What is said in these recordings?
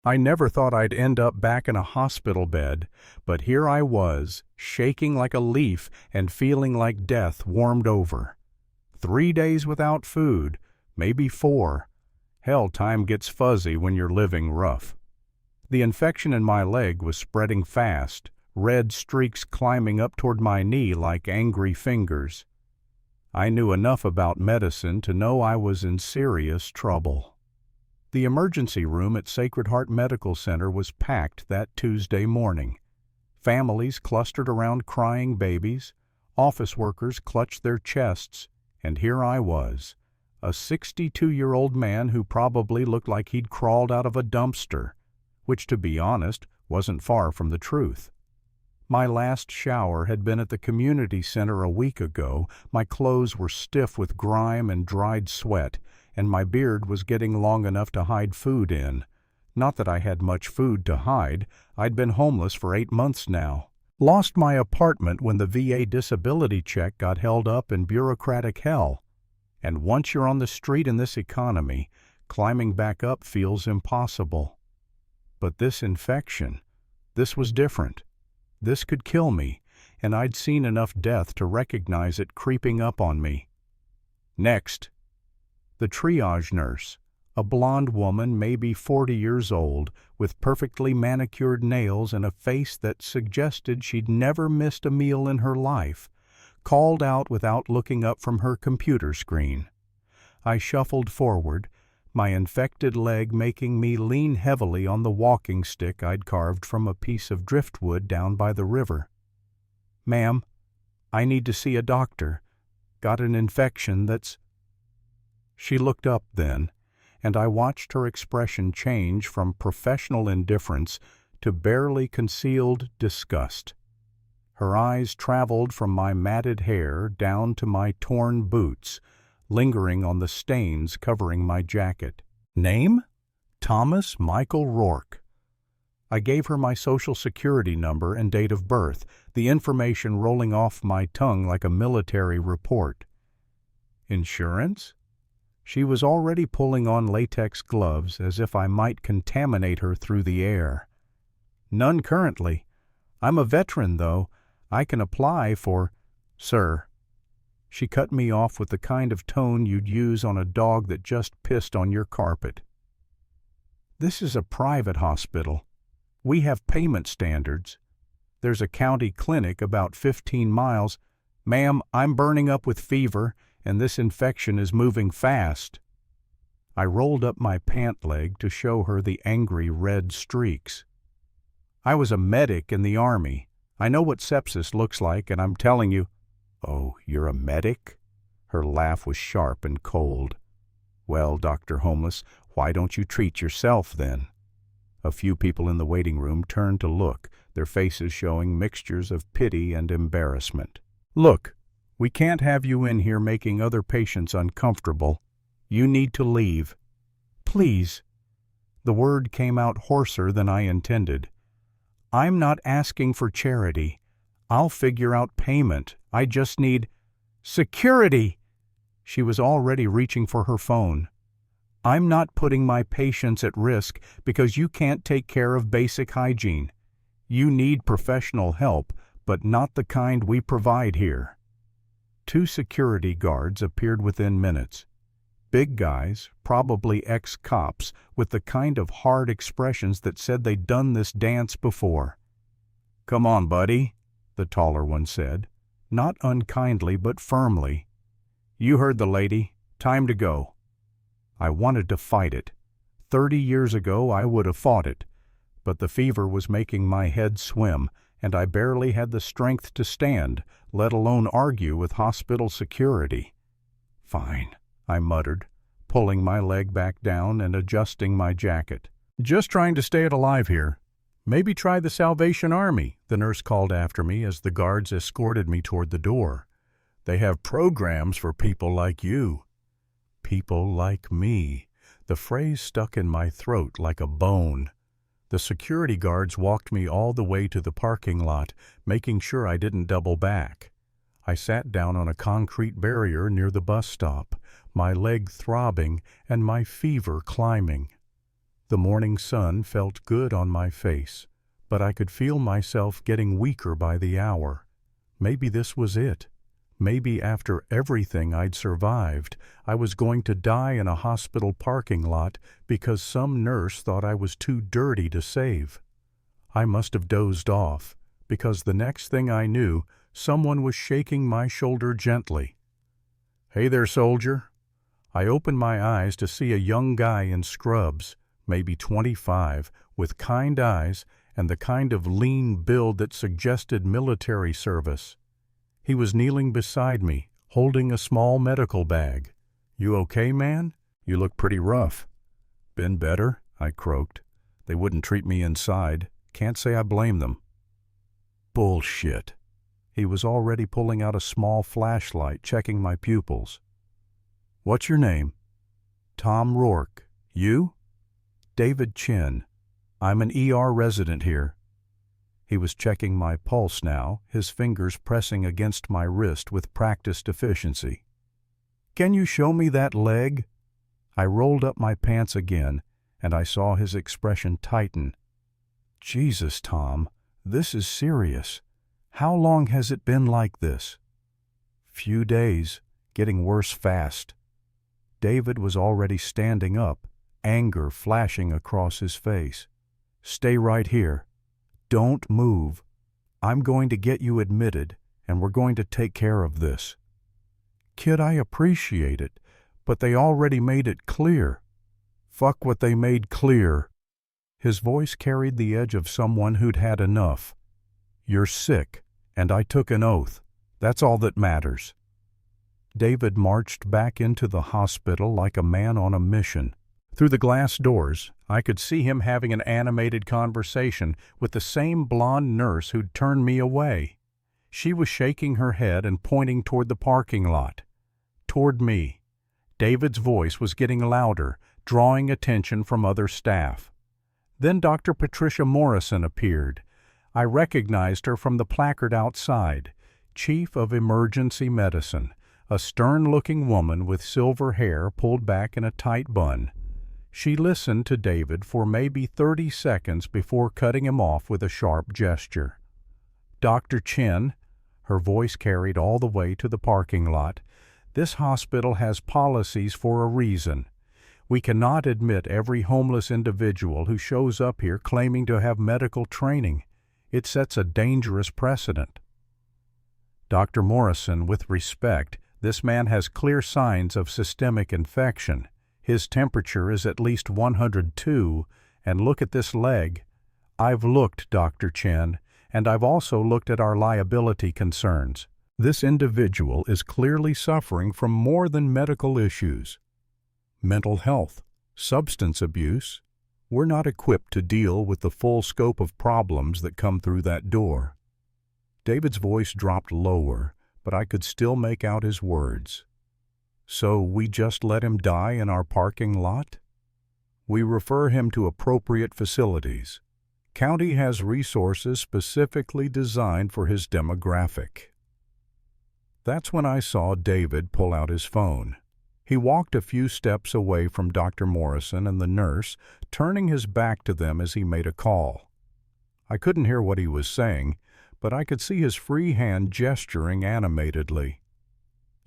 I never thought I'd end up back in a hospital bed, but here I was, shaking like a leaf and feeling like death warmed over. 3 days without food, maybe 4. Hell, time gets fuzzy when you're living rough. The infection in my leg was spreading fast, red streaks climbing up toward my knee like angry fingers. I knew enough about medicine to know I was in serious trouble. The emergency room at Sacred Heart Medical Center was packed that Tuesday morning. Families clustered around crying babies, office workers clutched their chests, and here I was, a 62-year-old man who probably looked like he'd crawled out of a dumpster, which, to be honest, wasn't far from the truth. My last shower had been at the community center a week ago. My clothes were stiff with grime and dried sweat, and my beard was getting long enough to hide food in. Not that I had much food to hide. I'd been homeless for 8 months now. Lost my apartment when the VA disability check got held up in bureaucratic hell. And once you're on the street in this economy, climbing back up feels impossible. But this infection, this was different. This could kill me, and I'd seen enough death to recognize it creeping up on me. Next, the triage nurse, a blonde woman maybe 40 years old, with perfectly manicured nails and a face that suggested she'd never missed a meal in her life, called out without looking up from her computer screen. I shuffled forward, my infected leg making me lean heavily on the walking stick I'd carved from a piece of driftwood down by the river. "Ma'am, I need to see a doctor. Got an infection that's—" She looked up then, and I watched her expression change from professional indifference to barely concealed disgust. Her eyes traveled from my matted hair down to my torn boots, lingering on the stains covering my jacket. Name? Thomas Michael Rourke. I gave her my Social Security number and date of birth, the information rolling off my tongue like a military report. Insurance? She was already pulling on latex gloves as if I might contaminate her through the air. None currently. I'm a veteran, though. I can apply for— Sir. She cut me off with the kind of tone you'd use on a dog that just pissed on your carpet. This is a private hospital. We have payment standards. There's a county clinic about 15 miles. Ma'am, I'm burning up with fever, and this infection is moving fast. I rolled up my pant leg to show her the angry red streaks. I was a medic in the Army. I know what sepsis looks like, and I'm telling you— Oh, you're a medic? Her laugh was sharp and cold. Well, Dr. Homeless, why don't you treat yourself then? A few people in the waiting room turned to look, their faces showing mixtures of pity and embarrassment. Look, we can't have you in here making other patients uncomfortable. You need to leave. Please. The word came out hoarser than I intended. I'm not asking for charity. I'll figure out payment. I just need— Security! She was already reaching for her phone. I'm not putting my patients at risk because you can't take care of basic hygiene. You need professional help, but not the kind we provide here. 2 security guards appeared within minutes. Big guys, probably ex-cops, with the kind of hard expressions that said they'd done this dance before. Come on, buddy, the taller one said, not unkindly but firmly. You heard the lady. Time to go. I wanted to fight it. 30 years ago I would have fought it, but the fever was making my head swim, and I barely had the strength to stand, let alone argue with hospital security. Fine, I muttered, pulling my leg back down and adjusting my jacket. Just trying to stay alive here. Maybe try the Salvation Army, the nurse called after me as the guards escorted me toward the door. They have programs for people like you. People like me. The phrase stuck in my throat like a bone. The security guards walked me all the way to the parking lot, making sure I didn't double back. I sat down on a concrete barrier near the bus stop, my leg throbbing and my fever climbing. The morning sun felt good on my face, but I could feel myself getting weaker by the hour. Maybe this was it. Maybe after everything I'd survived, I was going to die in a hospital parking lot because some nurse thought I was too dirty to save. I must have dozed off, because the next thing I knew, someone was shaking my shoulder gently. "Hey there, soldier." I opened my eyes to see a young guy in scrubs, maybe 25, with kind eyes and the kind of lean build that suggested military service. He was kneeling beside me, holding a small medical bag. "You okay, man? You look pretty rough." "Been better," I croaked. "They wouldn't treat me inside. Can't say I blame them." "Bullshit." He was already pulling out a small flashlight, checking my pupils. "What's your name?" "Tom Rourke. You?" "David Chin. I'm an ER resident here." He was checking my pulse now, his fingers pressing against my wrist with practiced efficiency. "Can you show me that leg?" I rolled up my pants again, and I saw his expression tighten. "Jesus, Tom, this is serious. How long has it been like this?" "Few days, getting worse fast." David was already standing up, anger flashing across his face. "Stay right here. Don't move. I'm going to get you admitted, and we're going to take care of this." "Kid, I appreciate it, but they already made it clear." "Fuck what they made clear." His voice carried the edge of someone who'd had enough. "You're sick, and I took an oath. That's all that matters." David marched back into the hospital like a man on a mission. Through the glass doors, I could see him having an animated conversation with the same blonde nurse who'd turned me away. She was shaking her head and pointing toward the parking lot. Toward me. David's voice was getting louder, drawing attention from other staff. Then Dr. Patricia Morrison appeared. I recognized her from the placard outside, Chief of Emergency Medicine, a stern-looking woman with silver hair pulled back in a tight bun. She listened to David for maybe 30 seconds before cutting him off with a sharp gesture. "Dr. Chin," her voice carried all the way to the parking lot, "this hospital has policies for a reason. We cannot admit every homeless individual who shows up here claiming to have medical training. It sets a dangerous precedent." "Dr. Morrison, with respect, this man has clear signs of systemic infection. His temperature is at least 102, and look at this leg." "I've looked, Dr. Chen, and I've also looked at our liability concerns. This individual is clearly suffering from more than medical issues. Mental health, substance abuse. We're not equipped to deal with the full scope of problems that come through that door." David's voice dropped lower, but I could still make out his words. "So we just let him die in our parking lot?" "We refer him to appropriate facilities. County has resources specifically designed for his demographic." That's when I saw David pull out his phone. He walked a few steps away from Dr. Morrison and the nurse, turning his back to them as he made a call. I couldn't hear what he was saying, but I could see his free hand gesturing animatedly.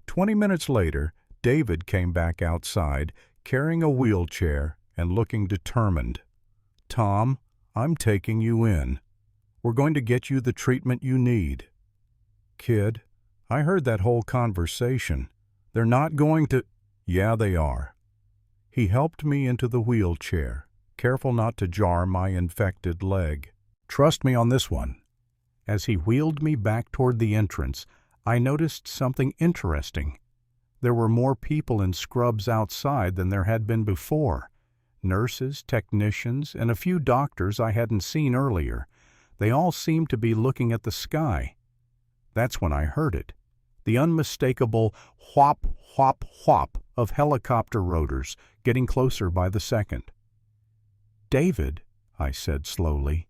20 minutes later, David came back outside, carrying a wheelchair and looking determined. "Tom, I'm taking you in. We're going to get you the treatment you need." "Kid, I heard that whole conversation. They're not going to—" "Yeah, they are." He helped me into the wheelchair, careful not to jar my infected leg. "Trust me on this one." As he wheeled me back toward the entrance, I noticed something interesting. There were more people in scrubs outside than there had been before. Nurses, technicians, and a few doctors I hadn't seen earlier. They all seemed to be looking at the sky. That's when I heard it. The unmistakable whop, whop, whop of helicopter rotors getting closer by the second. "David," I said slowly,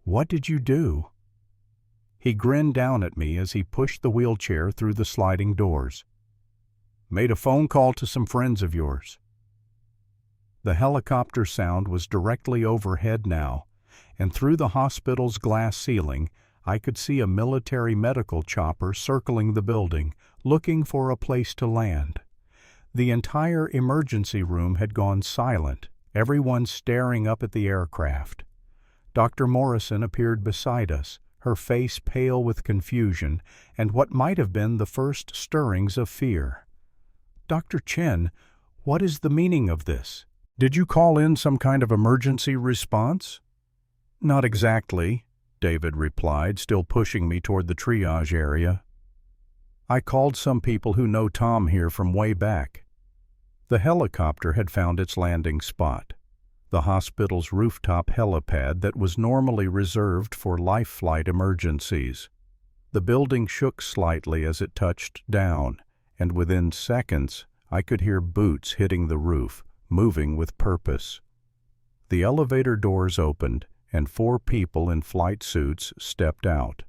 "what did you do?" He grinned down at me as he pushed the wheelchair through the sliding doors. "Made a phone call to some friends of yours." The helicopter sound was directly overhead now, and through the hospital's glass ceiling I could see a military medical chopper circling the building, looking for a place to land. The entire emergency room had gone silent, everyone staring up at the aircraft. Dr. Morrison appeared beside us, her face pale with confusion and what might have been the first stirrings of fear. "Dr. Chen, what is the meaning of this? Did you call in some kind of emergency response?" "Not exactly," David replied, still pushing me toward the triage area. "I called some people who know Tom here from way back." The helicopter had found its landing spot, the hospital's rooftop helipad that was normally reserved for life flight emergencies. The building shook slightly as it touched down, and within seconds I could hear boots hitting the roof, moving with purpose. The elevator doors opened, and 4 people in flight suits stepped out.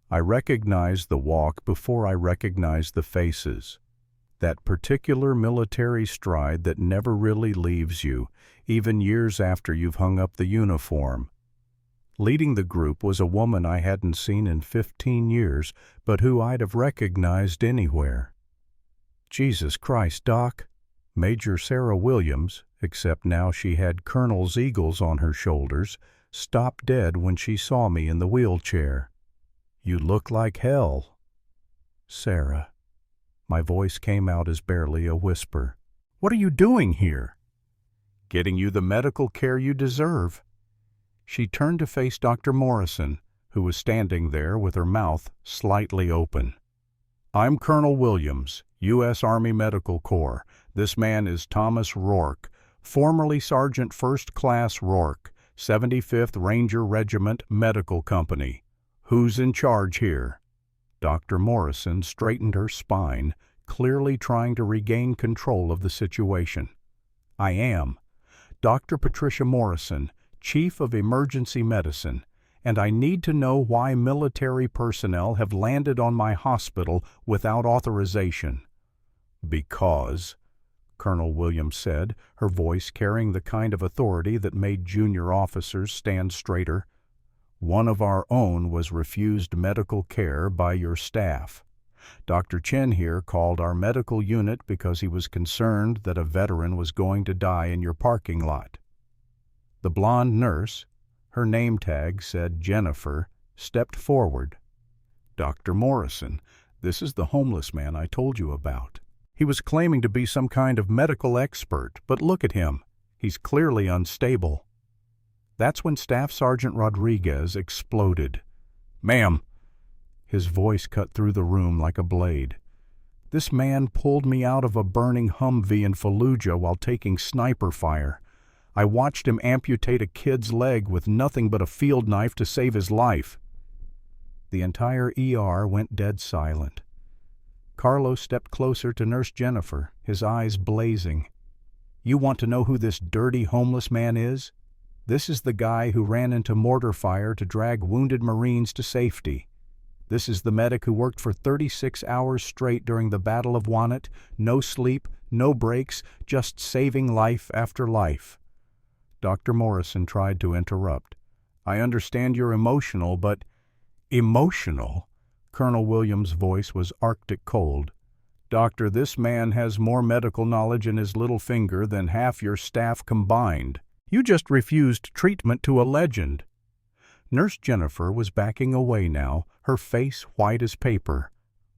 I recognized the walk before I recognized the faces. That particular military stride that never really leaves you, even years after you've hung up the uniform. Leading the group was a woman I hadn't seen in 15 years, but who I'd have recognized anywhere. "Jesus Christ, Doc." Major Sarah Williams, except now she had Colonel's eagles on her shoulders, stopped dead when she saw me in the wheelchair. "You look like hell." "Sarah." My voice came out as barely a whisper. "What are you doing here?" "Getting you the medical care you deserve." She turned to face Dr. Morrison, who was standing there with her mouth slightly open. "I'm Colonel Williams, U.S. Army Medical Corps. This man is Thomas Rourke, formerly Sergeant First Class Rourke, 75th Ranger Regiment Medical Company. Who's in charge here?" Dr. Morrison straightened her spine, clearly trying to regain control of the situation. "I am Dr. Patricia Morrison, Chief of Emergency Medicine, and I need to know why military personnel have landed on my hospital without authorization." "Because," Colonel Williams said, her voice carrying the kind of authority that made junior officers stand straighter, "one of our own was refused medical care by your staff. Dr. Chen here called our medical unit because he was concerned that a veteran was going to die in your parking lot." The blonde nurse, her name tag said Jennifer, stepped forward. "Dr. Morrison, this is the homeless man I told you about. He was claiming to be some kind of medical expert, but look at him. He's clearly unstable." That's when Staff Sergeant Rodriguez exploded. "Ma'am!" His voice cut through the room like a blade. "This man pulled me out of a burning Humvee in Fallujah while taking sniper fire. I watched him amputate a kid's leg with nothing but a field knife to save his life." The entire ER went dead silent. Carlos stepped closer to Nurse Jennifer, his eyes blazing. "You want to know who this dirty homeless man is? This is the guy who ran into mortar fire to drag wounded Marines to safety. This is the medic who worked for 36 hours straight during the Battle of Wannet, no sleep, no breaks, just saving life after life." Dr. Morrison tried to interrupt. "I understand you're emotional, but—" "Emotional?" Colonel Williams' voice was arctic cold. "Doctor, this man has more medical knowledge in his little finger than half your staff combined. You just refused treatment to a legend." Nurse Jennifer was backing away now, her face white as paper.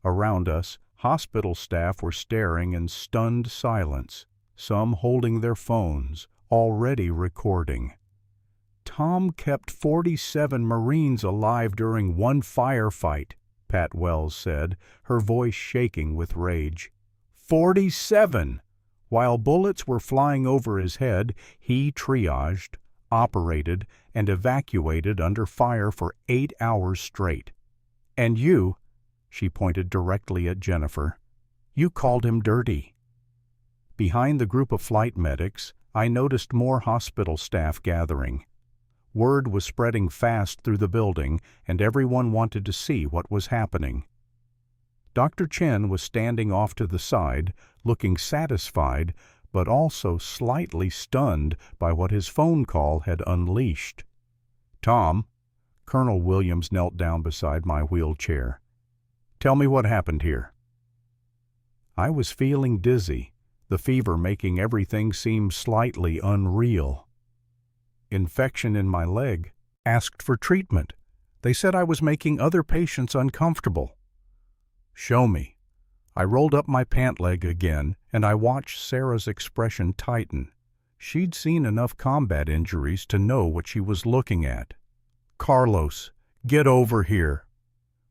Around us, hospital staff were staring in stunned silence, some holding their phones, already recording. "Tom kept 47 Marines alive during one firefight," Pat Wells said, her voice shaking with rage. 47! While bullets were flying over his head, he triaged, operated, and evacuated under fire for 8 hours straight. "And you," she pointed directly at Jennifer, "you called him dirty." Behind the group of flight medics, I noticed more hospital staff gathering. Word was spreading fast through the building, and everyone wanted to see what was happening. Dr. Chen was standing off to the side, looking satisfied, but also slightly stunned by what his phone call had unleashed. "Tom," Colonel Williams knelt down beside my wheelchair. "Tell me what happened here." I was feeling dizzy, the fever making everything seem slightly unreal. "Infection in my leg. Asked for treatment. They said I was making other patients uncomfortable." "Show me." I rolled up my pant leg again, and I watched Sarah's expression tighten. She'd seen enough combat injuries to know what she was looking at. "Carlos, get over here."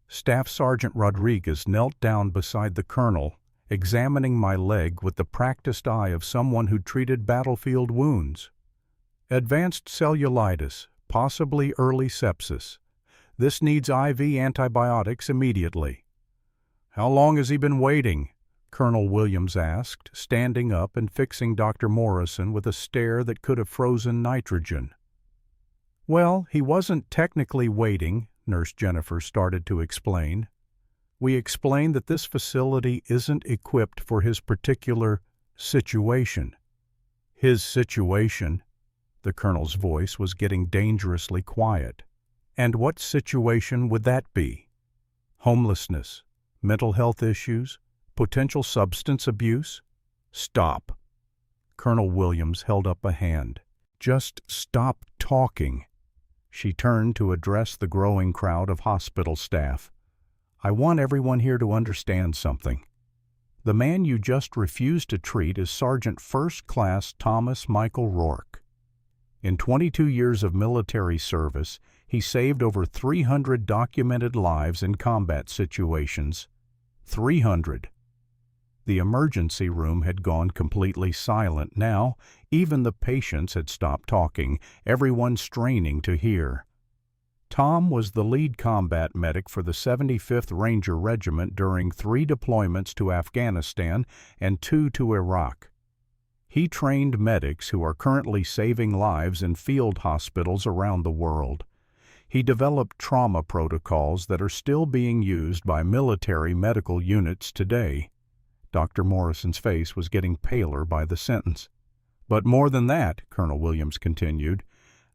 Staff Sergeant Rodriguez knelt down beside the colonel, examining my leg with the practiced eye of someone who treated battlefield wounds. "Advanced cellulitis, possibly early sepsis. This needs IV antibiotics immediately." "How long has he been waiting?" Colonel Williams asked, standing up and fixing Dr. Morrison with a stare that could have frozen nitrogen. "Well, he wasn't technically waiting," Nurse Jennifer started to explain. "We explained that this facility isn't equipped for his particular situation." "His situation?" The colonel's voice was getting dangerously quiet. "And what situation would that be? Homelessness, mental health issues, potential substance abuse?" "Stop." Colonel Williams held up a hand. "Just stop talking." She turned to address the growing crowd of hospital staff. "I want everyone here to understand something. The man you just refused to treat is Sergeant First Class Thomas Michael Rourke. In 22 years of military service, he saved over 300 documented lives in combat situations. 300. The emergency room had gone completely silent now. Even the patients had stopped talking, everyone straining to hear. Tom was the lead combat medic for the 75th Ranger Regiment during 3 deployments to Afghanistan and 2 to Iraq. He trained medics who are currently saving lives in field hospitals around the world. He developed trauma protocols that are still being used by military medical units today. Dr. Morrison's face was getting paler by the sentence. "But more than that," Colonel Williams continued,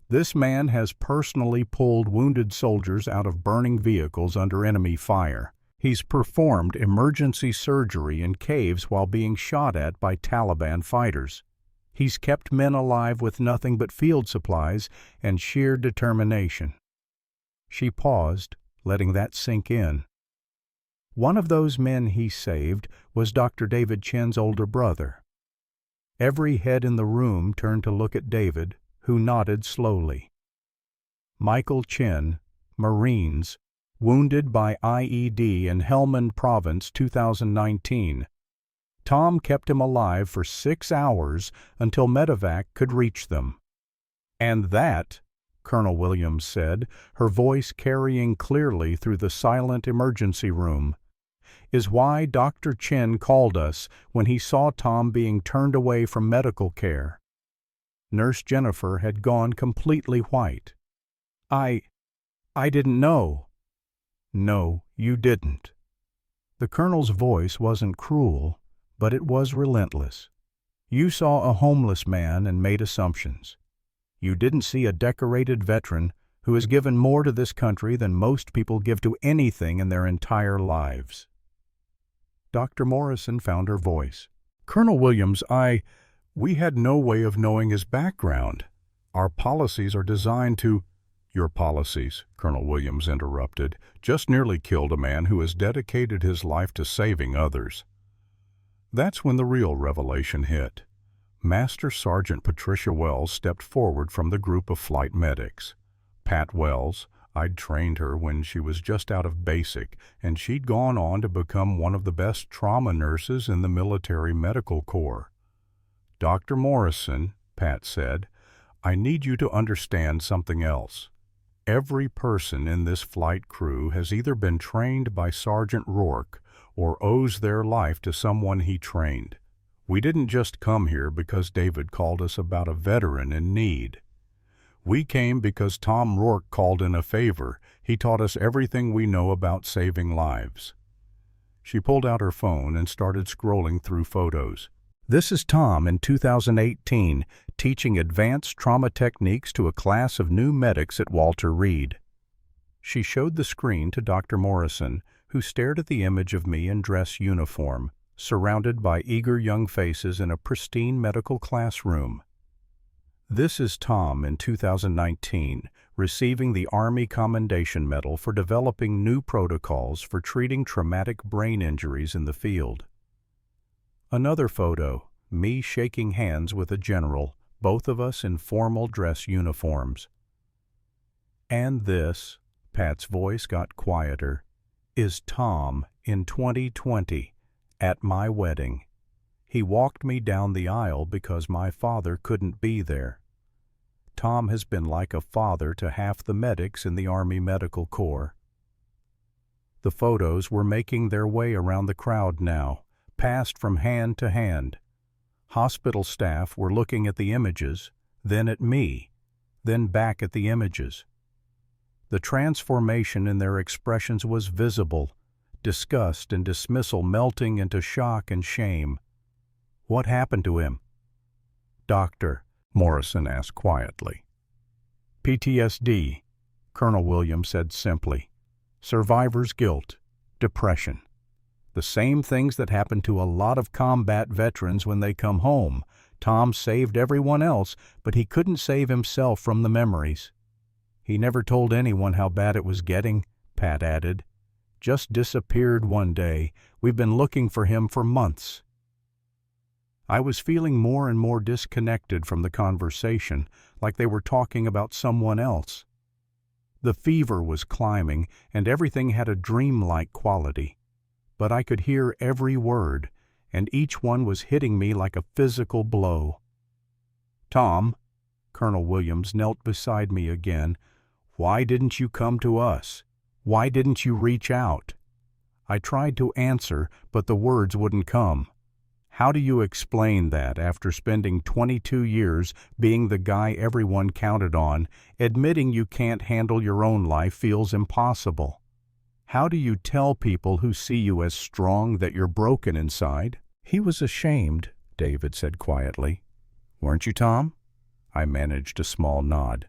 "this man has personally pulled wounded soldiers out of burning vehicles under enemy fire. He's performed emergency surgery in caves while being shot at by Taliban fighters. He's kept men alive with nothing but field supplies and sheer determination." She paused, letting that sink in. One of those men he saved was Dr. David Chen's older brother. Every head in the room turned to look at David, who nodded slowly. Michael Chen, Marines, wounded by IED in Helmand Province 2019. Tom kept him alive for 6 hours until medevac could reach them. "And that," Colonel Williams said, her voice carrying clearly through the silent emergency room, "is why Dr. Chen called us when he saw Tom being turned away from medical care." Nurse Jennifer had gone completely white. I didn't know." "No, you didn't." The colonel's voice wasn't cruel, but it was relentless. "You saw a homeless man and made assumptions. You didn't see a decorated veteran who has given more to this country than most people give to anything in their entire lives." Dr. Morrison found her voice. "Colonel Williams, we had no way of knowing his background. Our policies are designed to—" "Your policies," Colonel Williams interrupted, "just nearly killed a man who has dedicated his life to saving others." That's when the real revelation hit. Master Sergeant Patricia Wells stepped forward from the group of flight medics. Pat Wells, I'd trained her when she was just out of basic, and she'd gone on to become one of the best trauma nurses in the military medical corps. "Dr. Morrison," Pat said, "I need you to understand something else. Every person in this flight crew has either been trained by Sergeant Rourke or owes their life to someone he trained. We didn't just come here because David called us about a veteran in need. We came because Tom Rourke called in a favor. He taught us everything we know about saving lives." She pulled out her phone and started scrolling through photos. This is Tom in 2018, teaching advanced trauma techniques to a class of new medics at Walter Reed. She showed the screen to Dr. Morrison, who stared at the image of me in dress uniform, surrounded by eager young faces in a pristine medical classroom. This is Tom in 2019, receiving the Army Commendation Medal for developing new protocols for treating traumatic brain injuries in the field. Another photo, me shaking hands with a general, both of us in formal dress uniforms. And this, Pat's voice got quieter, is Tom in 2020, at my wedding. He walked me down the aisle because my father couldn't be there. Tom has been like a father to half the medics in the Army Medical Corps. The photos were making their way around the crowd now, passed from hand to hand. Hospital staff were looking at the images, then at me, then back at the images. The transformation in their expressions was visible, disgust and dismissal melting into shock and shame. What happened to him? Doctor, Morrison asked quietly. PTSD, Colonel Williams said simply. Survivor's guilt, depression. The same things that happen to a lot of combat veterans when they come home. Tom saved everyone else, but he couldn't save himself from the memories. He never told anyone how bad it was getting, Pat added. Just disappeared one day. We've been looking for him for months. I was feeling more and more disconnected from the conversation, like they were talking about someone else. The fever was climbing, and everything had a dreamlike quality. But I could hear every word, and each one was hitting me like a physical blow. Tom, Colonel Williams knelt beside me again. Why didn't you come to us? Why didn't you reach out? I tried to answer, but the words wouldn't come. How do you explain that after spending 22 years being the guy everyone counted on, admitting you can't handle your own life feels impossible? How do you tell people who see you as strong that you're broken inside? He was ashamed, David said quietly. Weren't you, Tom? I managed a small nod.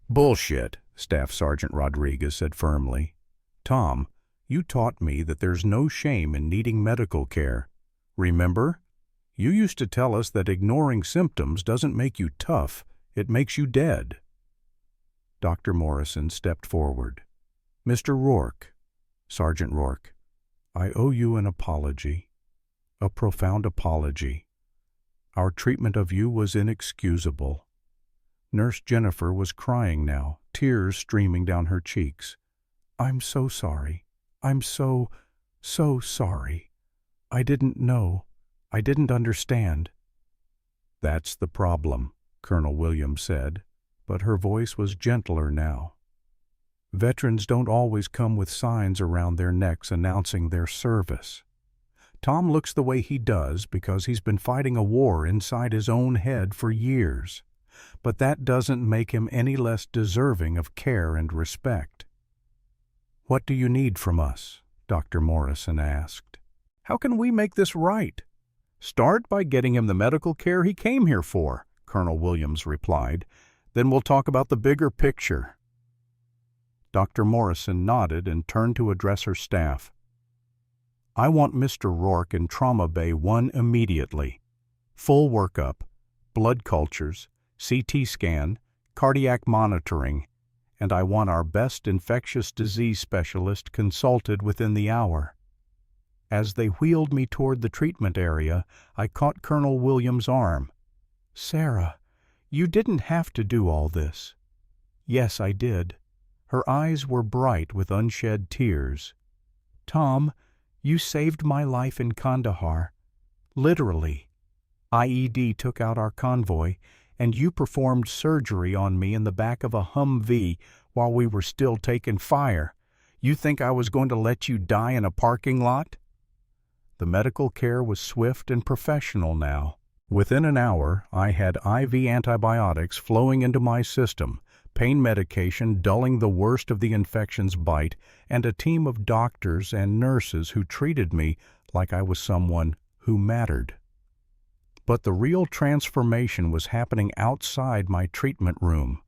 Bullshit, Staff Sergeant Rodriguez said firmly. Tom, you taught me that there's no shame in needing medical care. Remember? You used to tell us that ignoring symptoms doesn't make you tough, it makes you dead. Dr. Morrison stepped forward. Mr. Rourke, Sergeant Rourke, I owe you an apology, a profound apology. Our treatment of you was inexcusable. Nurse Jennifer was crying now, tears streaming down her cheeks. I'm so sorry. I'm so sorry. I didn't know. I didn't understand. That's the problem, Colonel Williams said, but her voice was gentler now. Veterans don't always come with signs around their necks announcing their service. Tom looks the way he does because he's been fighting a war inside his own head for years, but that doesn't make him any less deserving of care and respect. What do you need from us? Dr. Morrison asked. How can we make this right? Start by getting him the medical care he came here for, Colonel Williams replied. Then we'll talk about the bigger picture. Dr. Morrison nodded and turned to address her staff. I want Mr. Rourke in Trauma Bay 1 immediately. Full workup, blood cultures, CT scan, cardiac monitoring, and I want our best infectious disease specialist consulted within the hour. As they wheeled me toward the treatment area, I caught Colonel Williams' arm. Sarah, you didn't have to do all this. Yes, I did. Her eyes were bright with unshed tears. Tom, you saved my life in Kandahar. Literally. IED took out our convoy, and you performed surgery on me in the back of a Humvee while we were still taking fire. You think I was going to let you die in a parking lot? The medical care was swift and professional now. Within an hour, I had IV antibiotics flowing into my system, pain medication dulling the worst of the infection's bite, and a team of doctors and nurses who treated me like I was someone who mattered. But the real transformation was happening outside my treatment room.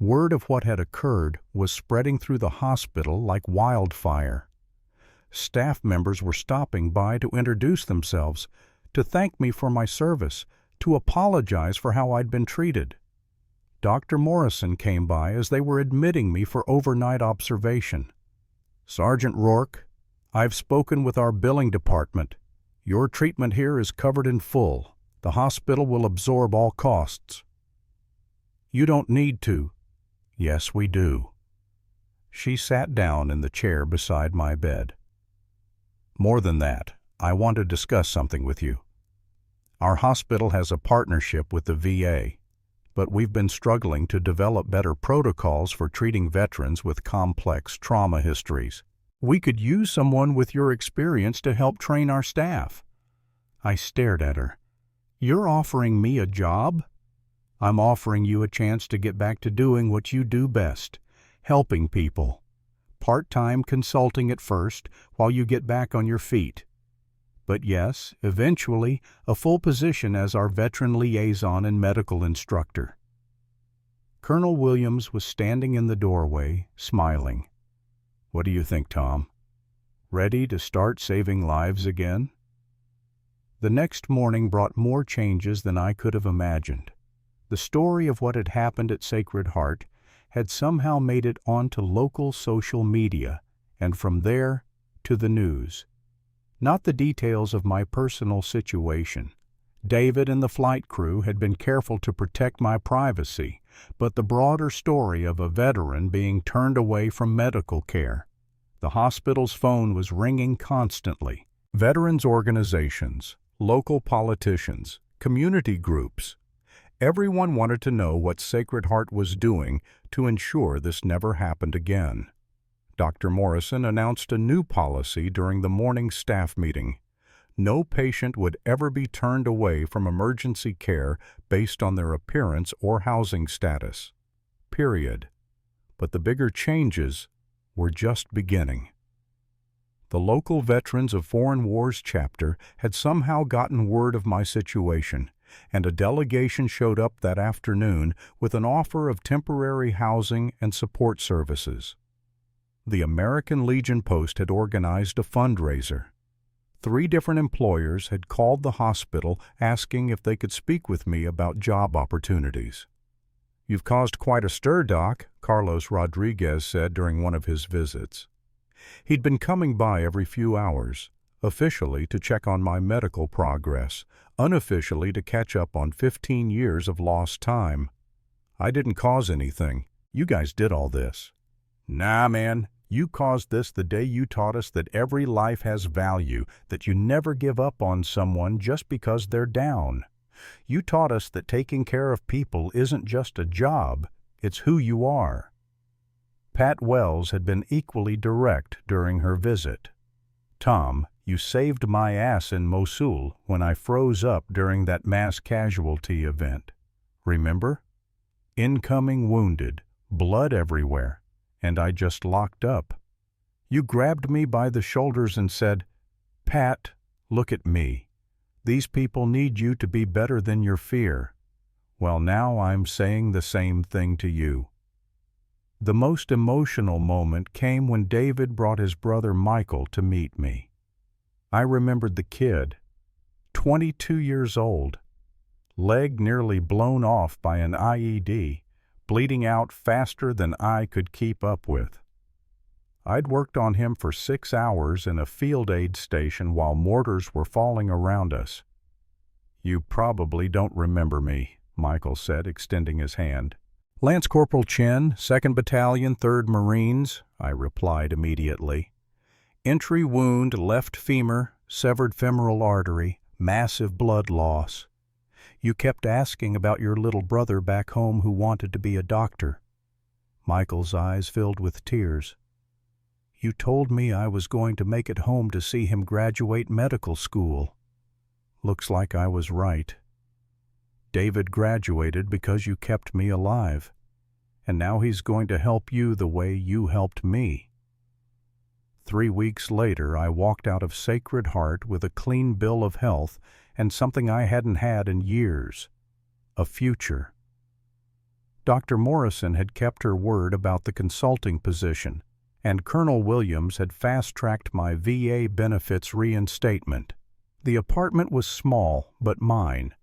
Word of what had occurred was spreading through the hospital like wildfire. Staff members were stopping by to introduce themselves, to thank me for my service, to apologize for how I'd been treated. Dr. Morrison came by as they were admitting me for overnight observation. "Sergeant Rourke, I've spoken with our billing department. Your treatment here is covered in full. The hospital will absorb all costs." "You don't need to." "Yes, we do." She sat down in the chair beside my bed. "More than that, I want to discuss something with you. Our hospital has a partnership with the VA, but we've been struggling to develop better protocols for treating veterans with complex trauma histories. We could use someone with your experience to help train our staff." I stared at her. "You're offering me a job?" "I'm offering you a chance to get back to doing what you do best, helping people. Part-time consulting at first while you get back on your feet. But yes, eventually, a full position as our veteran liaison and medical instructor." Colonel Williams was standing in the doorway, smiling. "What do you think, Tom? Ready to start saving lives again?" The next morning brought more changes than I could have imagined. The story of what had happened at Sacred Heart had somehow made it onto local social media, and from there to the news. Not the details of my personal situation. David and the flight crew had been careful to protect my privacy, but the broader story of a veteran being turned away from medical care. The hospital's phone was ringing constantly. Veterans organizations, local politicians, community groups. Everyone wanted to know what Sacred Heart was doing to ensure this never happened again. Dr. Morrison announced a new policy during the morning staff meeting. No patient would ever be turned away from emergency care based on their appearance or housing status. Period. But the bigger changes were just beginning. The local Veterans of Foreign Wars chapter had somehow gotten word of my situation, and a delegation showed up that afternoon with an offer of temporary housing and support services. The American Legion Post had organized a fundraiser. 3 different employers had called the hospital asking if they could speak with me about job opportunities. "You've caused quite a stir, Doc," Carlos Rodriguez said during one of his visits. He'd been coming by every few hours, officially to check on my medical progress, unofficially to catch up on 15 years of lost time. "I didn't cause anything. You guys did all this." "Nah, man. You caused this the day you taught us that every life has value, that you never give up on someone just because they're down. You taught us that taking care of people isn't just a job, it's who you are." Pat Wells had been equally direct during her visit. "Tom, you saved my ass in Mosul when I froze up during that mass casualty event. Remember? Incoming wounded, blood everywhere, and I just locked up. You grabbed me by the shoulders and said, 'Pat, look at me. These people need you to be better than your fear.' Well, now I'm saying the same thing to you." The most emotional moment came when David brought his brother Michael to meet me. I remembered the kid, 22 years old, leg nearly blown off by an IED, bleeding out faster than I could keep up with. I'd worked on him for 6 hours in a field aid station while mortars were falling around us. "You probably don't remember me," Michael said, extending his hand. "Lance Corporal Chen, 2nd Battalion, 3rd Marines," I replied immediately. "Entry wound, left femur, severed femoral artery, massive blood loss. You kept asking about your little brother back home who wanted to be a doctor." Michael's eyes filled with tears. "You told me I was going to make it home to see him graduate medical school. Looks like I was right. David graduated because you kept me alive, and now he's going to help you the way you helped me." 3 weeks later, I walked out of Sacred Heart with a clean bill of health and something I hadn't had in years: a future. Dr. Morrison had kept her word about the consulting position, and Colonel Williams had fast-tracked my VA benefits reinstatement. The apartment was small, but mine.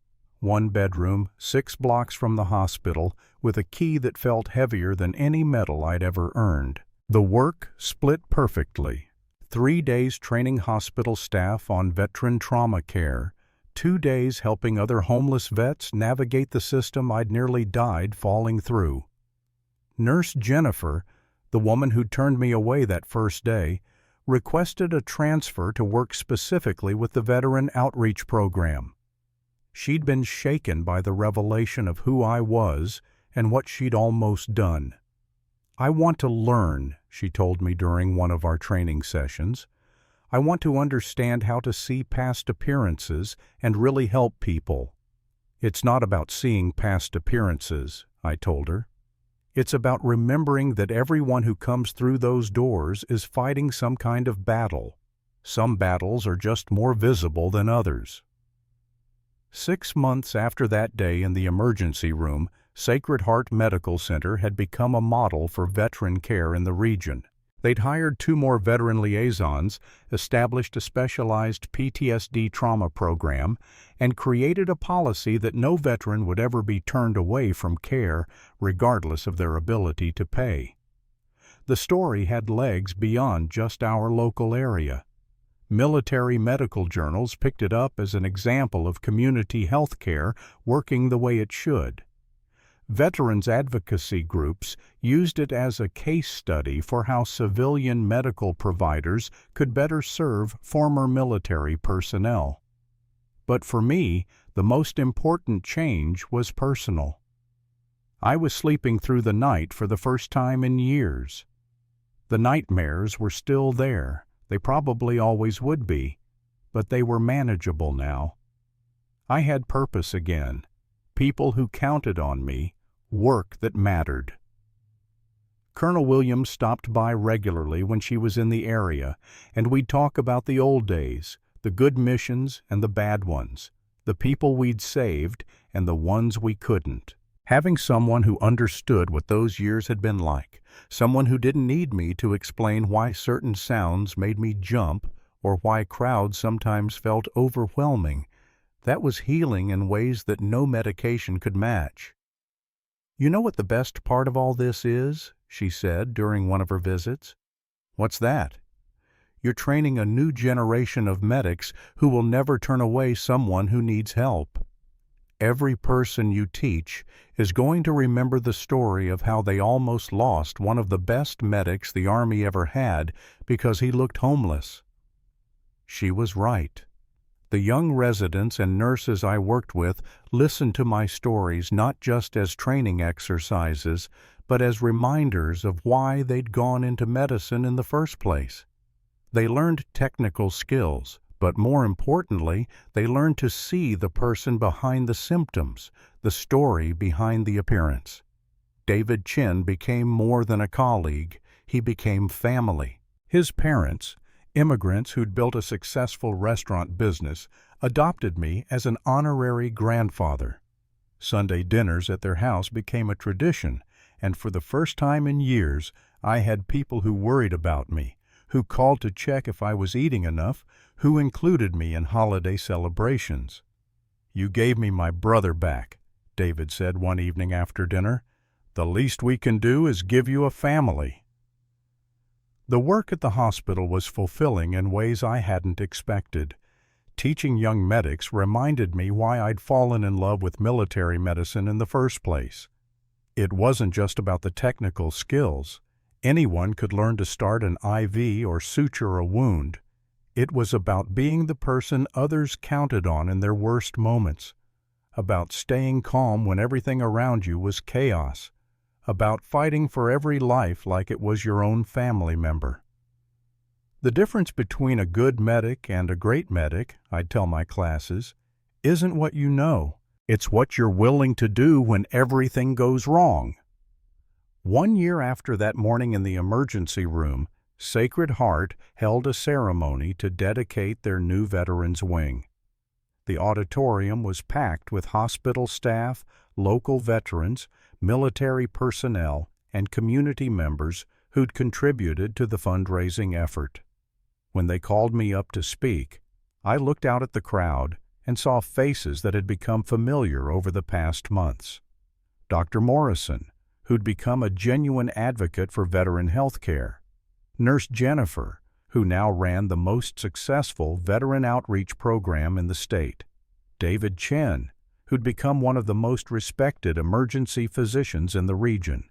1 bedroom, 6 blocks from the hospital, with a key that felt heavier than any medal I'd ever earned. The work split perfectly. 3 days training hospital staff on veteran trauma care, 2 days helping other homeless vets navigate the system I'd nearly died falling through. Nurse Jennifer, the woman who turned me away that first day, requested a transfer to work specifically with the Veteran Outreach Program. She'd been shaken by the revelation of who I was and what she'd almost done. "I want to learn," she told me during one of our training sessions. "I want to understand how to see past appearances and really help people." "It's not about seeing past appearances," I told her. "It's about remembering that everyone who comes through those doors is fighting some kind of battle. Some battles are just more visible than others." 6 months after that day in the emergency room, Sacred Heart Medical Center had become a model for veteran care in the region. They'd hired 2 more veteran liaisons, established a specialized PTSD trauma program, and created a policy that no veteran would ever be turned away from care, regardless of their ability to pay. The story had legs beyond just our local area. Military medical journals picked it up as an example of community health care working the way it should. Veterans advocacy groups used it as a case study for how civilian medical providers could better serve former military personnel. But for me, the most important change was personal. I was sleeping through the night for the first time in years. The nightmares were still there. They probably always would be, but they were manageable now. I had purpose again, people who counted on me, work that mattered. Colonel Williams stopped by regularly when she was in the area, and we'd talk about the old days, the good missions and the bad ones, the people we'd saved and the ones we couldn't. Having someone who understood what those years had been like, someone who didn't need me to explain why certain sounds made me jump or why crowds sometimes felt overwhelming, that was healing in ways that no medication could match. "You know what the best part of all this is?" she said during one of her visits. "What's that?" "You're training a new generation of medics who will never turn away someone who needs help. Every person you teach is going to remember the story of how they almost lost one of the best medics the Army ever had because he looked homeless." She was right. The young residents and nurses I worked with listened to my stories not just as training exercises, but as reminders of why they'd gone into medicine in the first place. They learned technical skills, but more importantly, they learned to see the person behind the symptoms, the story behind the appearance. David Chin became more than a colleague. He became family. His parents, immigrants who'd built a successful restaurant business, adopted me as an honorary grandfather. Sunday dinners at their house became a tradition, and for the first time in years, I had people who worried about me, who called to check if I was eating enough, who included me in holiday celebrations. "You gave me my brother back," David said one evening after dinner. "The least we can do is give you a family." The work at the hospital was fulfilling in ways I hadn't expected. Teaching young medics reminded me why I'd fallen in love with military medicine in the first place. It wasn't just about the technical skills. Anyone could learn to start an IV or suture a wound. It was about being the person others counted on in their worst moments, about staying calm when everything around you was chaos, about fighting for every life like it was your own family member. The difference between a good medic and a great medic, I'd tell my classes, isn't what you know. It's what you're willing to do when everything goes wrong. 1 year after that morning in the emergency room, Sacred Heart held a ceremony to dedicate their new veterans wing. The auditorium was packed with hospital staff, local veterans, military personnel, and community members who'd contributed to the fundraising effort. When they called me up to speak, I looked out at the crowd and saw faces that had become familiar over the past months. Dr. Morrison, who'd become a genuine advocate for veteran health care. Nurse Jennifer, who now ran the most successful veteran outreach program in the state. David Chen, who'd become one of the most respected emergency physicians in the region.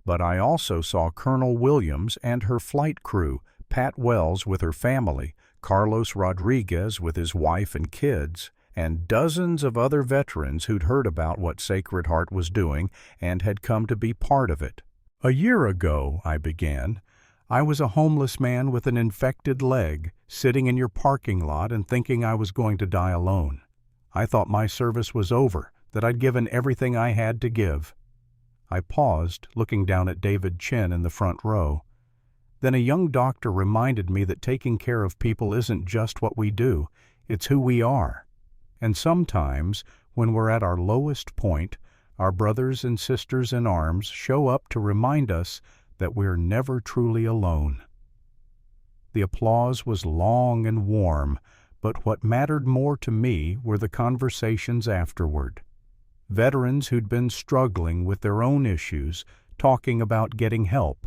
But I also saw Colonel Williams and her flight crew, Pat Wells with her family, Carlos Rodriguez with his wife and kids, and dozens of other veterans who'd heard about what Sacred Heart was doing and had come to be part of it. "A year ago," I began, "I was a homeless man with an infected leg, sitting in your parking lot and thinking I was going to die alone. I thought my service was over, that I'd given everything I had to give." I paused, looking down at David Chen in the front row. Then a young doctor reminded me that taking care of people isn't just what we do, it's who we are. And sometimes, when we're at our lowest point, our brothers and sisters in arms show up to remind us that we're never truly alone. The applause was long and warm, but what mattered more to me were the conversations afterward. Veterans who'd been struggling with their own issues, talking about getting help.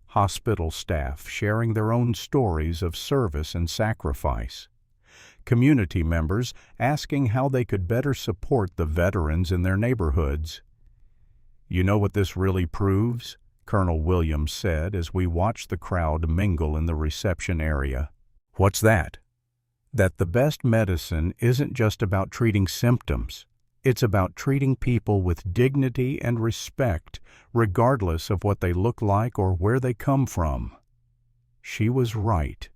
Hospital staff sharing their own stories of service and sacrifice. Community members asking how they could better support the veterans in their neighborhoods. "You know what this really proves?" Colonel Williams said as we watched the crowd mingle in the reception area. "What's that?" "That the best medicine isn't just about treating symptoms. It's about treating people with dignity and respect, regardless of what they look like or where they come from." She was right.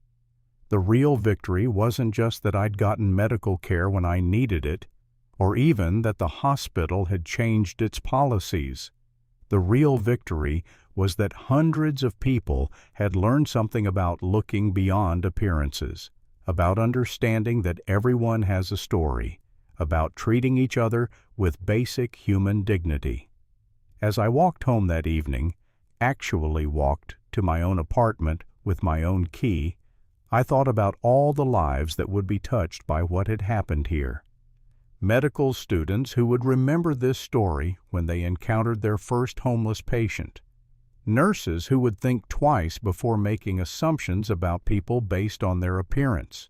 The real victory wasn't just that I'd gotten medical care when I needed it, or even that the hospital had changed its policies. The real victory was that hundreds of people had learned something about looking beyond appearances, about understanding that everyone has a story, about treating each other with basic human dignity. As I walked home that evening, actually walked to my own apartment with my own key, I thought about all the lives that would be touched by what had happened here. Medical students who would remember this story when they encountered their first homeless patient. Nurses who would think twice before making assumptions about people based on their appearance.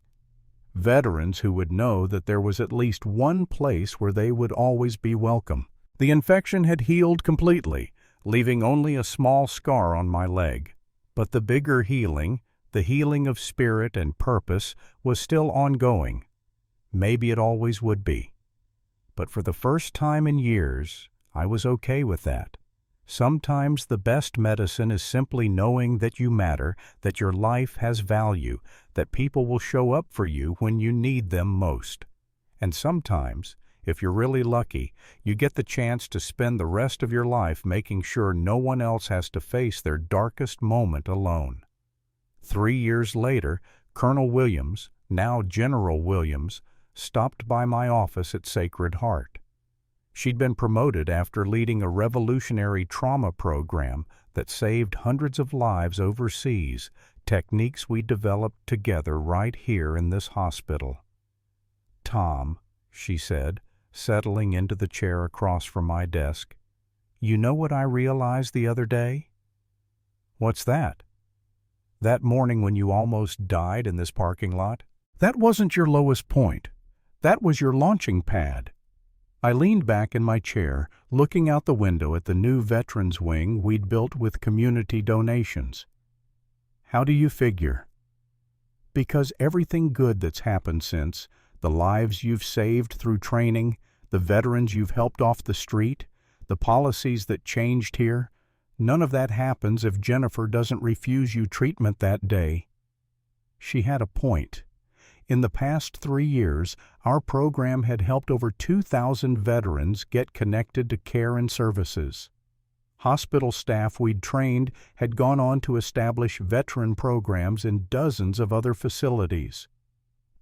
Veterans who would know that there was at least one place where they would always be welcome. The infection had healed completely, leaving only a small scar on my leg. But the bigger healing, the healing of spirit and purpose, was still ongoing. Maybe it always would be. But for the first time in years, I was okay with that. Sometimes the best medicine is simply knowing that you matter, that your life has value, that people will show up for you when you need them most. And sometimes, if you're really lucky, you get the chance to spend the rest of your life making sure no one else has to face their darkest moment alone. 3 years later, Colonel Williams, now General Williams, stopped by my office at Sacred Heart. She'd been promoted after leading a revolutionary trauma program that saved hundreds of lives overseas, techniques we developed together right here in this hospital. "Tom," she said, settling into the chair across from my desk, "you know what I realized the other day?" "What's that?" "That morning when you almost died in this parking lot, that wasn't your lowest point. That was your launching pad." I leaned back in my chair, looking out the window at the new veterans wing we'd built with community donations. "How do you figure?" "Because everything good that's happened since, the lives you've saved through training, the veterans you've helped off the street, the policies that changed here, none of that happens if Jennifer doesn't refuse you treatment that day." She had a point. In the past 3 years, our program had helped over 2,000 veterans get connected to care and services. Hospital staff we'd trained had gone on to establish veteran programs in dozens of other facilities.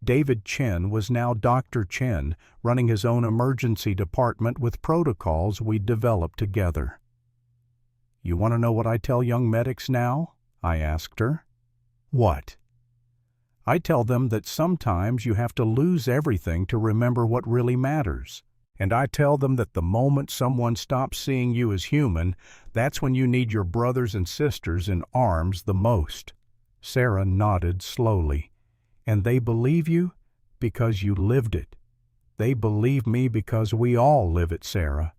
David Chen was now Dr. Chen, running his own emergency department with protocols we'd developed together. "You want to know what I tell young medics now?" I asked her. "What?" "I tell them that sometimes you have to lose everything to remember what really matters. And I tell them that the moment someone stops seeing you as human, that's when you need your brothers and sisters in arms the most." Sarah nodded slowly. "And they believe you because you lived it. They believe me because we all live it, Sarah.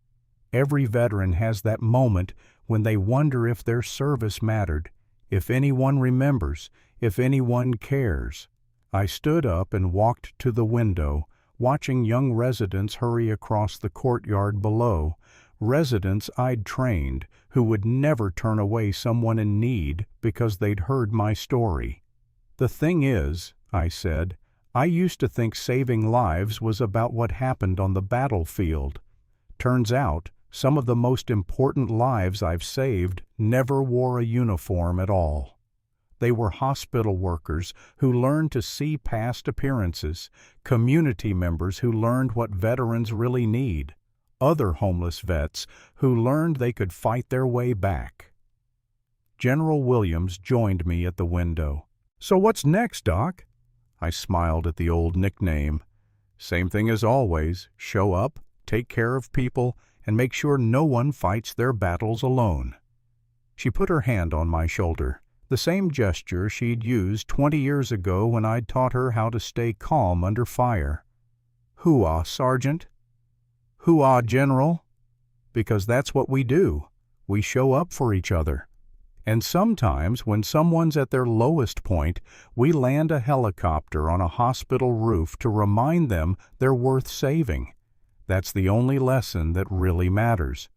Every veteran has that moment when they wonder if their service mattered, if anyone remembers, if anyone cares." I stood up and walked to the window, watching young residents hurry across the courtyard below, residents I'd trained who would never turn away someone in need because they'd heard my story. "The thing is," I said, "I used to think saving lives was about what happened on the battlefield. Turns out, some of the most important lives I've saved never wore a uniform at all. They were hospital workers who learned to see past appearances, community members who learned what veterans really need, other homeless vets who learned they could fight their way back." General Williams joined me at the window. "So what's next, Doc?" I smiled at the old nickname. "Same thing as always. Show up, take care of people, and make sure no one fights their battles alone." She put her hand on my shoulder, the same gesture she'd used 20 years ago when I'd taught her how to stay calm under fire. "Hoo-ah, Sergeant." "Hoo-ah, General." Because that's what we do. We show up for each other. And sometimes, when someone's at their lowest point, we land a helicopter on a hospital roof to remind them they're worth saving. That's the only lesson that really matters.